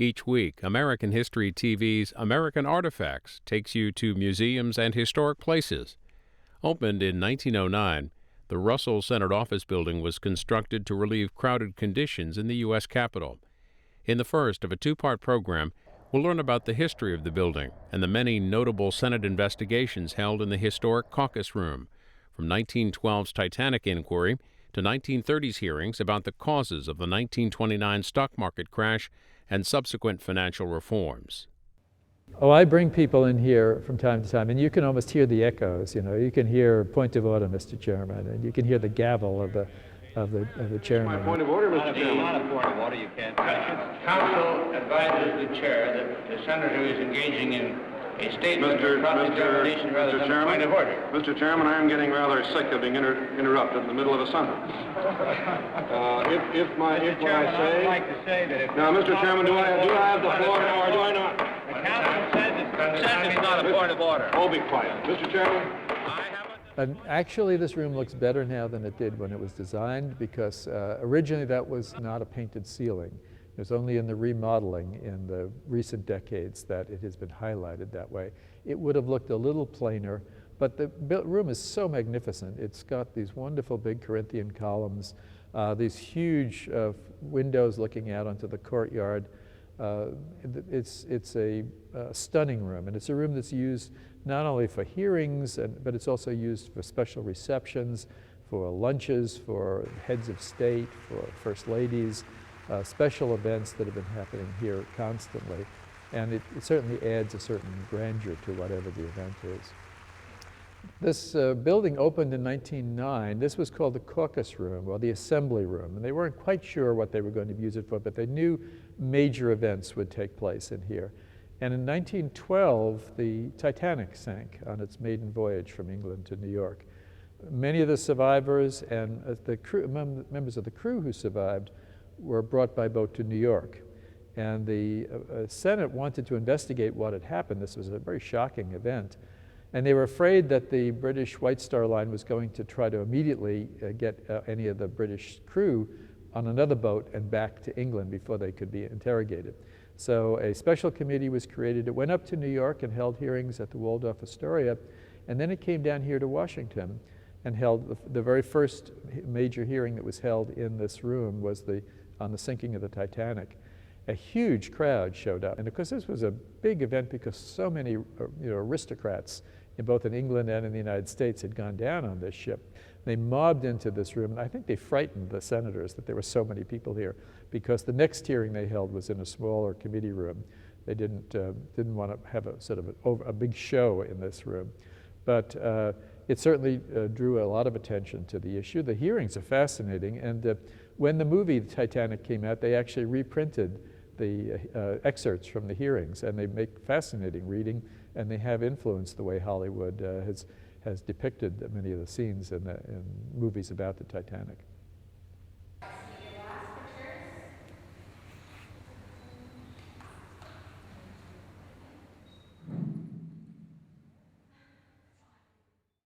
Each week, American History TV's American Artifacts takes you to museums and historic places. Opened in 1909, the Russell Senate Office Building was constructed to relieve crowded conditions in the U.S. Capitol. In the first of a two-part program, we'll learn about the history of the building and the many notable Senate investigations held in the historic caucus room, from 1912's Titanic inquiry to 1930's hearings about the causes of the 1929 stock market crash and subsequent financial reforms. Oh, I bring people in here from time to time, and you can almost hear the echoes. You can hear point of order, Mr. Chairman, and you can hear the gavel of the chairman. My point of order, Mr. Chairman. Not a point of order. You can't touch it. Counsel advises the chair that the senator is engaging in a statement of cross-examination rather than a point of order. Mr. Chairman, I am getting rather sick of being interrupted in the middle of a sentence. If what I say... I'd like to say that if... Now, Mr. Chairman, do I have the floor now or do I not? The counsel says it's not a point of order. Oh, be quiet. Mr. Chairman? And actually, this room looks better now than it did when it was designed, because originally that was not a painted ceiling. It was only in the remodeling in the recent decades that it has been highlighted that way. It would have looked a little plainer, but the room is so magnificent. It's got these wonderful big Corinthian columns, these huge windows looking out onto the courtyard. It's a stunning room, and it's a room that's used not only for hearings, but it's also used for special receptions, for lunches, for heads of state, for first ladies, special events that have been happening here constantly. And it certainly adds a certain grandeur to whatever the event is. This building opened in 1909. This was called the caucus room, or the assembly room. And they weren't quite sure what they were going to use it for, but they knew major events would take place in here. And in 1912, the Titanic sank on its maiden voyage from England to New York. Many of the survivors and the members of the crew who survived were brought by boat to New York. And the Senate wanted to investigate what had happened. This was a very shocking event. And they were afraid that the British White Star Line was going to try to immediately get any of the British crew on another boat and back to England before they could be interrogated. So a special committee was created. It went up to New York and held hearings at the Waldorf Astoria, and then it came down here to Washington and held the very first major hearing that was held in this room was on the sinking of the Titanic. A huge crowd showed up, and of course this was a big event because so many aristocrats in both in England and in the United States had gone down on this ship. They mobbed into this room, and I think they frightened the senators that there were so many people here, because the next hearing they held was in a smaller committee room. They didn't want to have a sort of a big show in this room. But it certainly drew a lot of attention to the issue. The hearings are fascinating, and when the movie Titanic came out, they actually reprinted the excerpts from the hearings, and they make fascinating reading, and they have influenced the way Hollywood has depicted many of the scenes in movies about the Titanic.